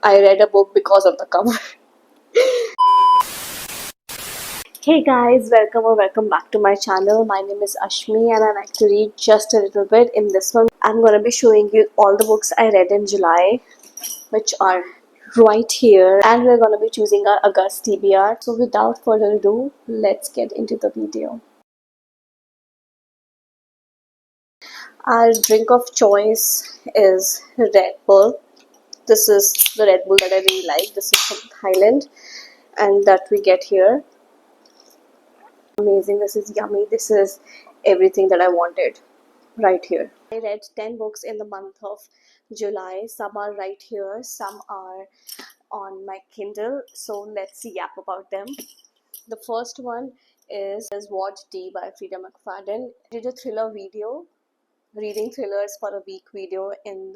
I read a book because of the cover. Hey guys, welcome back to my channel. My name is Ashmi and I like to read just a little bit. In this one, I'm going to be showing you all the books I read in July, which are right here, and we're going to be choosing our August TBR. So without further ado, let's get into the video. Our drink of choice is Red Bull. This is the Red Bull that I really like. This is from Thailand and that we get here. Amazing. This is yummy. This is everything that I wanted right here. I read 10 books in the month of July. Some are right here, some are on my Kindle. So let's yap about them. The first one is Watch D by Freida McFadden. I did a thriller video, reading thrillers for a week video in,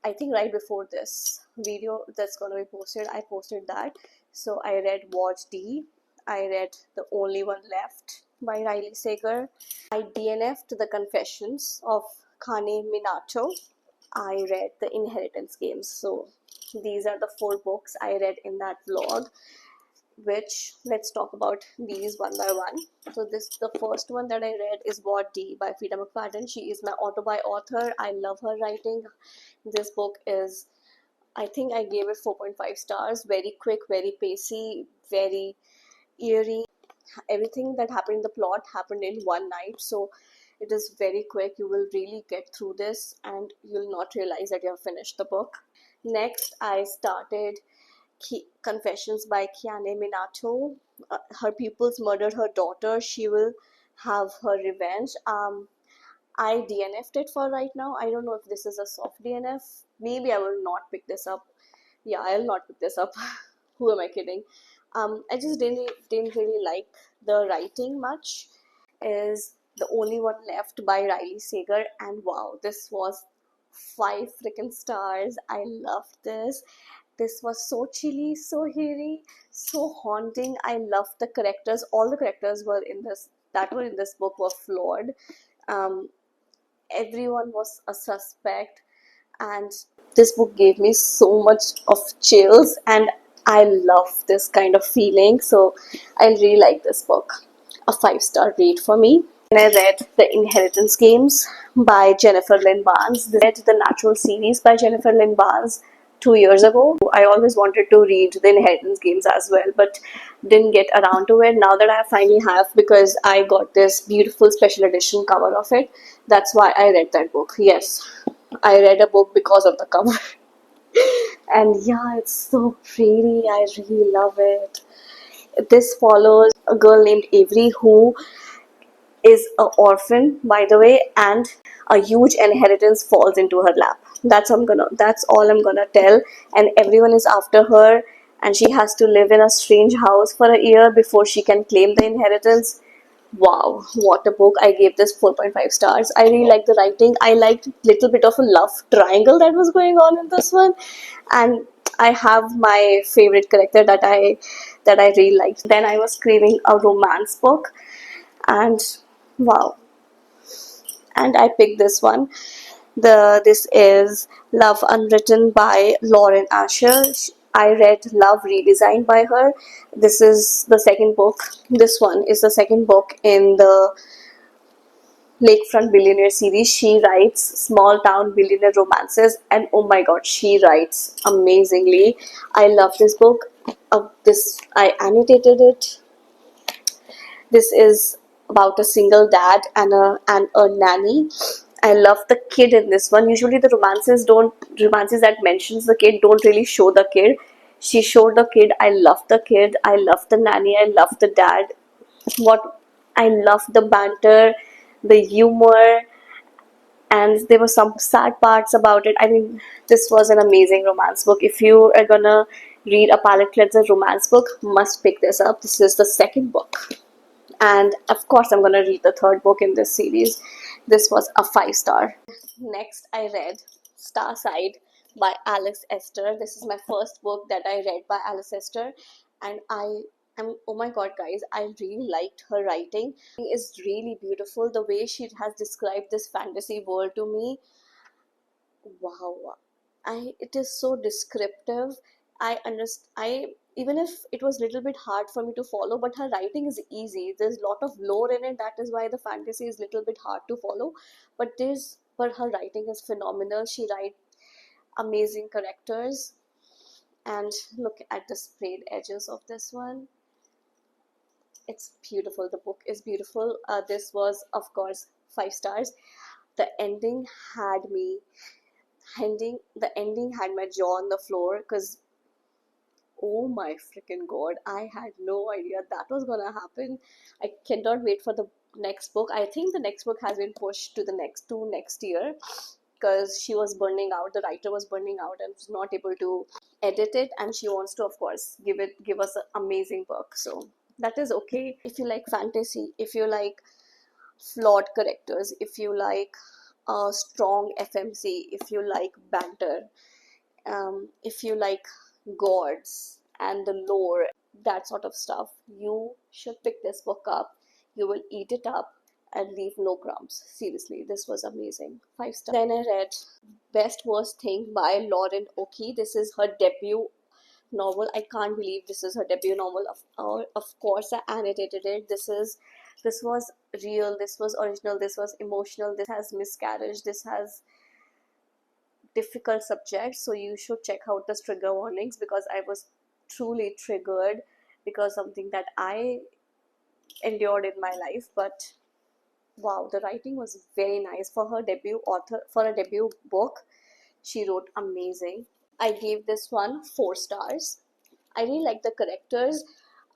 I think, right before this video that's going to be posted. I posted that. So I read Watch D. I read The Only One Left by Riley Sager. I DNF'd The Confessions of Kane Minato. I read The Inheritance Games. So these are the 4 books I read in that vlog, which let's talk about these one by one. So the first one that I read is What D by Freida McFadden. She is my auto-buy author. I love her writing. This book is, I think I gave it 4.5 stars. Very quick, very pacey, very eerie. Everything that happened in the plot happened in one night, so it is very quick. You will really get through this and you'll not realize that you have finished the book. Next, I started Confessions by Kane Minato. Her pupils murdered her daughter. She will have her revenge. I DNF'd it for right now. I don't know if this is a soft DNF. Maybe I will not pick this up. Yeah, I'll not pick this up. Who am I kidding? I just didn't really like the writing much. Is The Only One Left by Riley Sager, and wow, this was 5 freaking stars. I loved this. This was so chilly, so eerie, so haunting. I loved the characters. All the characters were in this book were flawed. Everyone was a suspect, and this book gave me so much of chills, and I love this kind of feeling. So I really like this book. A 5-star read for me. And I read The Inheritance Games by Jennifer Lynn Barnes. I read the Natural series by Jennifer Lynn Barnes 2 years ago. I always wanted to read The Inheritance Games as well, but didn't get around to it. Now that I finally have, because I got this beautiful special edition cover of it, that's why I read that book. Yes, I read a book because of the cover. And yeah, it's so pretty. I really love it. This follows a girl named Avery who is an orphan, by the way, and a huge inheritance falls into her lap. That's all I'm gonna tell. And everyone is after her, and she has to live in a strange house for a year before she can claim the inheritance. Wow, what a book. I gave this 4.5 stars. I really liked the writing. I liked a little bit of a love triangle that was going on in this one, and I have my favorite character that I really liked. Then I was craving a romance book, and wow, and I picked this one. This is Love Unwritten by Lauren Asher. I read Love Redesigned by her. This is the second book. This one is the second book in the Lakefront Billionaire series. She writes small town billionaire romances, and oh my god, she writes amazingly. I love this book. I annotated it. This is about a single dad and a nanny. I love the kid in this one. Usually the romances that mentions the kid don't really show the kid. She showed the kid. I love the kid. I love the nanny. I love the dad. I love the banter, the humor, and there were some sad parts about it. I mean, this was an amazing romance book. If you are gonna read a palate cleanser romance book, must pick this up. This is the second book. And of course, I'm gonna read the third book in this series. This was a 5-star. Next, I read Starside by Alice Esther. This is my first book that I read by Alice Esther, and oh my god, guys, I really liked her writing. It is really beautiful. The way she has described this fantasy world to me, wow, it is so descriptive. I understand. I Even if it was a little bit hard for me to follow, but her writing is easy. There's a lot of lore in it. That is why the fantasy is a little bit hard to follow. But her writing is phenomenal. She writes amazing characters. And look at the sprayed edges of this one. It's beautiful. The book is beautiful. This was, of course, 5 stars. The ending had me. The ending had my jaw on the floor because, oh my freaking god, I had no idea that was gonna happen. I cannot wait for the next book. I think the next book has been pushed to the next year because she was burning out. The writer was burning out and was not able to edit it, and she wants to, of course, give us an amazing book. So that is okay. If you like fantasy, if you like flawed characters, if you like a strong FMC, if you like banter, if you like gods and the lore, that sort of stuff, you should pick this book up. You will eat it up and leave no crumbs. Seriously, this was amazing. 5 stars. Then I read Best Worst Thing by Lauren Okie. This is her debut novel. I can't believe this is her debut novel. Of course, I annotated it. This was real. This was original. This was emotional. This has miscarriage. This has difficult subjects, so you should check out the trigger warnings because I was truly triggered because something that I endured in my life. But wow, the writing was very nice for her debut author, for a debut book. She wrote amazing. I gave this one 4 stars. I really like the characters.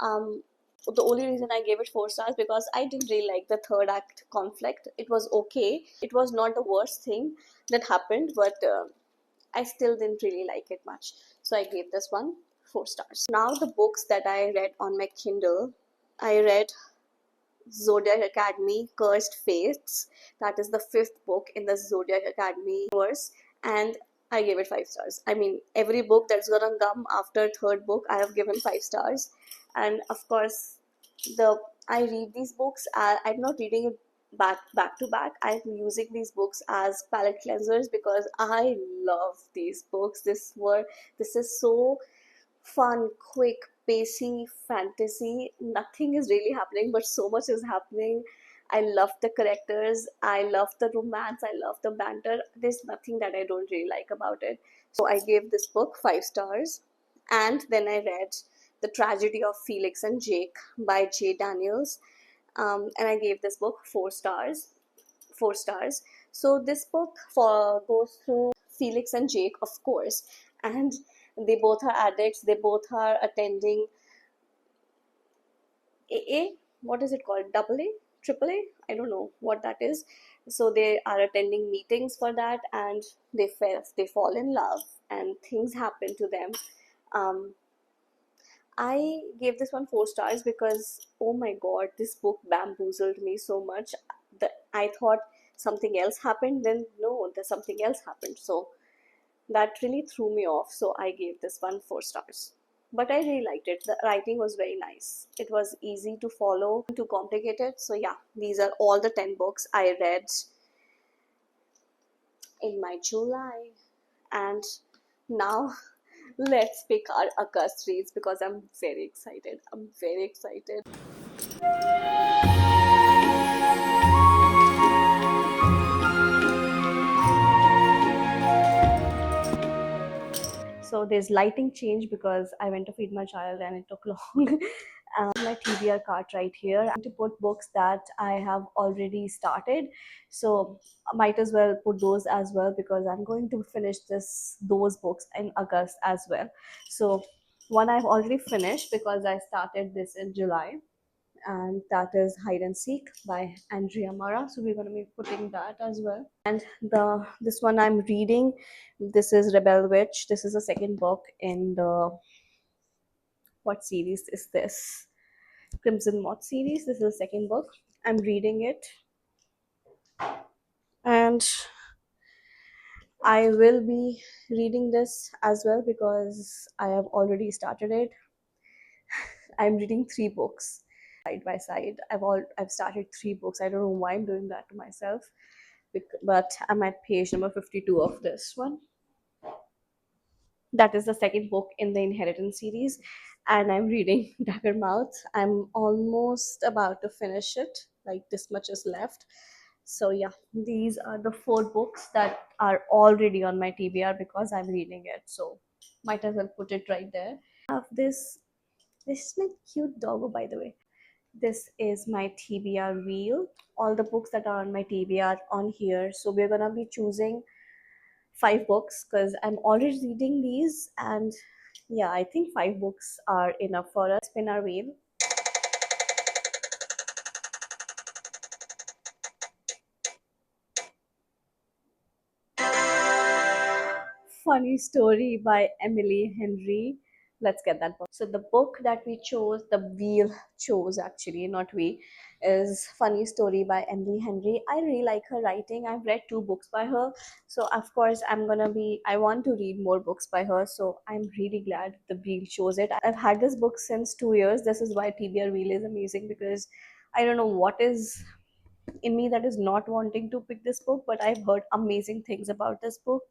um the only reason I gave it 4 stars because I didn't really like the third act conflict. It was okay, it was not the worst thing that happened, but I still didn't really like it much. So I gave this one 4 stars. Now the books that I read on my Kindle. I read Zodiac Academy Cursed Fates. That is the fifth book in the Zodiac Academy universe. And I gave it 5 stars. I mean, every book that's gonna come after third book, I have given 5 stars. And of course, the I read these books. I'm not reading it back to back. I'm using these books as palette cleansers because I love these books. This is so fun, quick, pacey fantasy. Nothing is really happening, but so much is happening. I love the characters. I love the romance. I love the banter. There's nothing that I don't really like about it. So I gave this book 5 stars. And then I read The Tragedy of Felix and Jake by J. Daniels. And I gave this book 4 stars. 4 stars. So this book goes through Felix and Jake, of course, and they both are addicts. They both are attending AA. What is it called? Double A, triple A? I don't know what that is. So they are attending meetings for that, and they fall in love, and things happen to them. Um, I gave this one 4 stars because, oh my god, this book bamboozled me so much that I thought something else happened. Then no, there's something else happened. So that really threw me off. So I gave this one 4 stars. But I really liked it. The writing was very nice. It was easy to follow, too complicated. So yeah, these are all the 10 books I read in my July. And now let's pick our August reads because I'm very excited. I'm very excited. So there's lighting change because I went to feed my child and it took long. My TBR cart right here. I'm going to put books that I have already started. So I might as well put those as well because I'm going to finish those books in August as well. So one I've already finished because I started this in July, and that is Hide and Seek by Andrea Mara. So we're going to be putting that as well. And this one I'm reading, this is Rebel Witch. This is the second book in the, what series is this? Crimson Moth series. This is the second book. I'm reading it, and I will be reading this as well because I have already started it. I'm reading 3 books side by side. I've started 3 books. I don't know why I'm doing that to myself, but I'm at page number 52 of this one. That is the second book in the Inheritance series, and I'm reading Daggermouth. I'm almost about to finish it, like this much is left. So yeah, these are the four books that are already on my TBR because I'm reading it. So might as well put it right there. Have this. This is my cute doggo, by the way. This is my TBR wheel. All the books that are on my TBR on here. So we're gonna be choosing five books because I'm already reading these, and yeah, I think five books are enough for us. Spin our wheel. Funny Story by Emily Henry. Let's get that book. So the book that we chose, the wheel chose actually, not we, is Funny Story by Emily Henry. I really like her writing. I've read two books by her. So of course I want to read more books by her. So I'm really glad the wheel chose it. I've had this book since 2 years. This is why TBR wheel is amazing, because I don't know what is in me that is not wanting to pick this book, but I've heard amazing things about this book.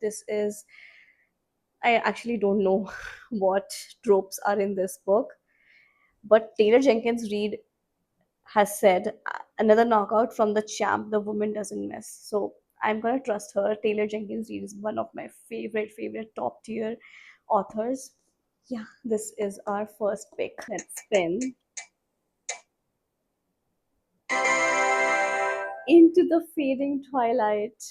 I actually don't know what tropes are in this book, but Taylor Jenkins Reid has said, another knockout from the champ, the woman doesn't miss. So I'm gonna trust her. Taylor Jenkins Reid is one of my favorite top tier authors. Yeah, this is our first pick. Let's spin. Into the Fading Twilight.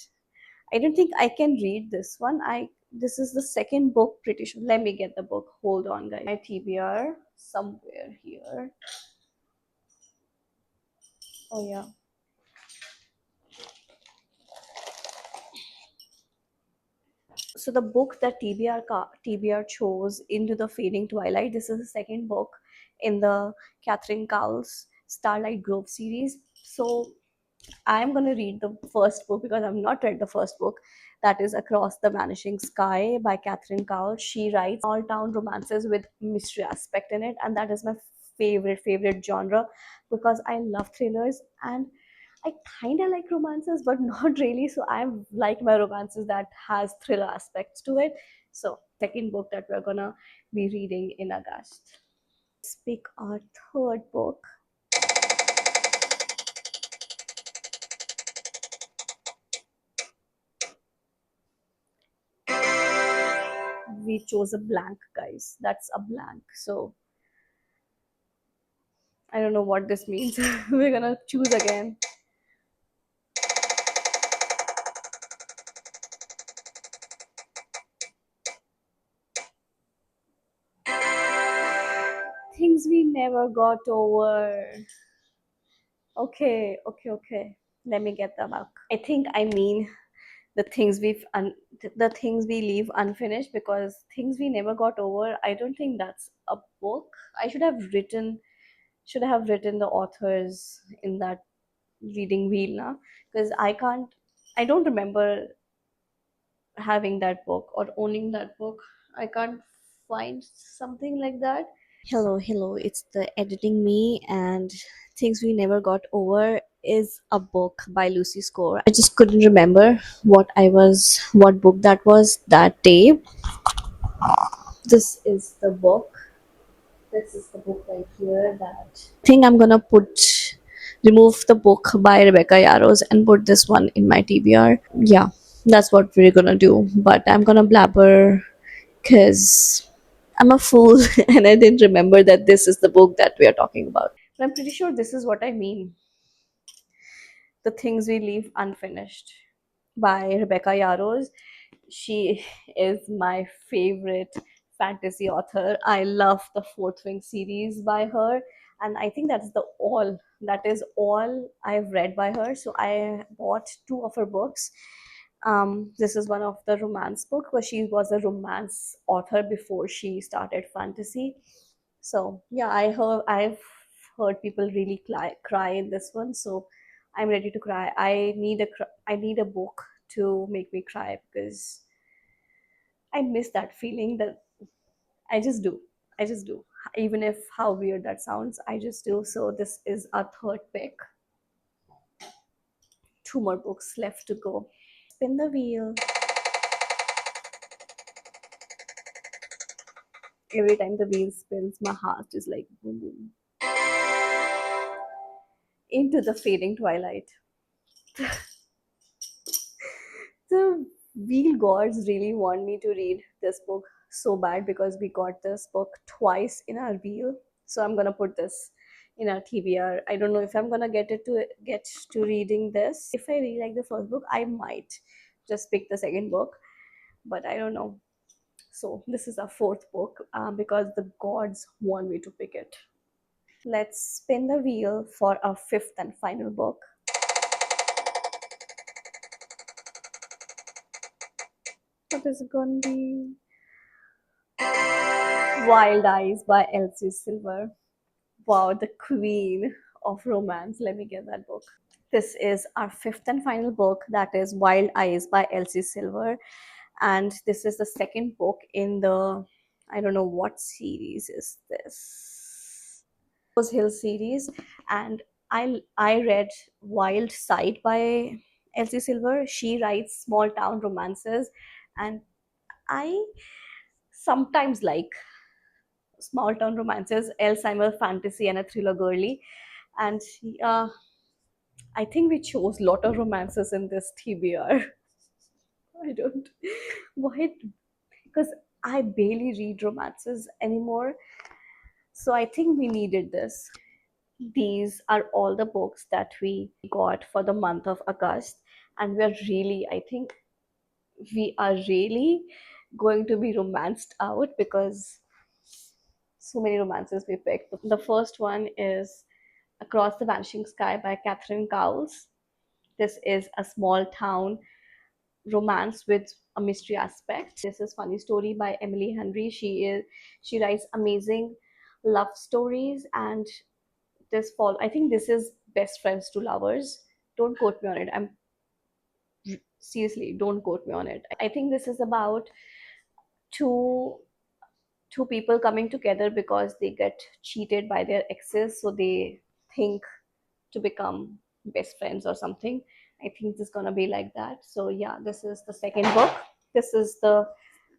I don't think I can read this one. I This is the second book, pretty sure. Let me get the book. Hold on, guys. My TBR somewhere here. Oh yeah. So the book that TBR chose, Into the Fading Twilight. This is the second book in the Catherine Cowles Starlight Grove series. So I'm going to read the first book because I've not read the first book. That is Across the Vanishing Sky by Catherine Cowles. She writes all town romances with mystery aspect in it, and that is my favorite genre because I love thrillers, and I kind of like romances, but not really. So I like my romances that has thriller aspects to it. So second book that we're gonna be reading in August. Let's pick our third book. We chose a blank, guys. That's a blank. So I don't know what this means. We're gonna choose again. Things we never got over. Okay. Let me get the book. I think I mean the things the things we leave unfinished, because things we never got over. I don't think that's a book. I should have written the authors in that reading wheel now, because I don't remember having that book or owning that book. I can't find something like that. Hello, it's the editing me, and Things We Never Got Over is a book by Lucy Score. I just couldn't remember what book that was that day. This is the book. This is the book right here that I think I'm gonna remove the book by Rebecca Yarros and put this one in my TBR. Yeah, that's what we're gonna do. But I'm gonna blabber because I'm a fool and I didn't remember that this is the book that we are talking about. But I'm pretty sure this is what I mean. The Things We Leave Unfinished by Rebecca Yarros. She is my favorite fantasy author. I love the Fourth Wing series by her, and I think that is all I've read by her. So I bought two of her books. This is one of the romance book, because she was a romance author before she started fantasy. So yeah, I've heard people really cry in this one. So I'm ready to cry. I need a book to make me cry, because I miss that feeling that I just do. I just do. Even if how weird that sounds, I just do. So this is our third pick. Two more books left to go. Spin the wheel. Every time the wheel spins, my heart is like boom boom into the fading twilight. The wheel gods really want me to read this book so bad because we got this book twice in our wheel. So I'm gonna put this in our TBR. I don't know if I'm gonna get to reading this. If I really like the first book, I might just pick the second book, but I don't know. So this is our fourth book because the gods want me to pick it. Let's spin the wheel for our fifth and final book. What is it gonna be? Wild Eyes by Elsie Silver. Wow, the queen of romance. Let me get that book. This is our fifth and final book, that is Wild Eyes by Elsie Silver. And this is the second book in the, I don't know what series is this. Rose Hill series. And I read Wild Side by Elsie Silver. She writes small town romances, and I sometimes like small town romances, else I'm a fantasy and a thriller girly. And I think we chose a lot of romances in this TBR. I don't. Why? Because I barely read romances anymore. So I think we needed this. These are all the books that we got for the month of August. And we're really, I think we are really going to be romanced out because so many romances we picked. The first one is Across the Vanishing Sky by Catherine Cowles. This is a small town romance with a mystery aspect. This is Funny Story by Emily Henry. She writes amazing love stories, and this fall I think this is Best Friends to Lovers. Don't quote me on it. I'm seriously, don't quote me on it. I think this is about two two people coming together because they get cheated by their exes, so they think to become best friends or something. I think it's gonna be like that. So yeah, this is the second book. This is the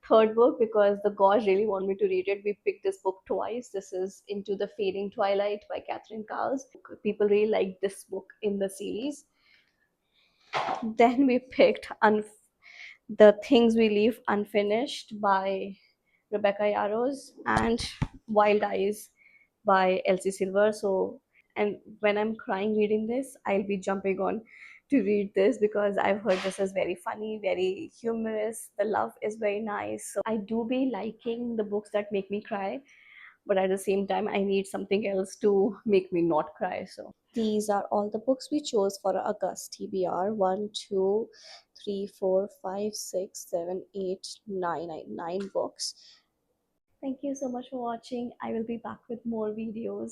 third book because the gods really want me to read it. We picked this book twice. This is Into the Fading Twilight by Catherine Cowles. People really like this book in the series. Then we picked The Things We Leave Unfinished by Rebecca Yarros and Wild Eyes by Elsie Silver. So, and when I'm crying reading this, I'll be jumping on to read this because I've heard this is very funny, very humorous. The love is very nice. So I do be liking the books that make me cry, but at the same time, I need something else to make me not cry. So these are all the books we chose for August TBR. 1, 2, 3, 4, 5, 6, 7, 8, 9, 9 books. Thank you so much for watching. I will be back with more videos.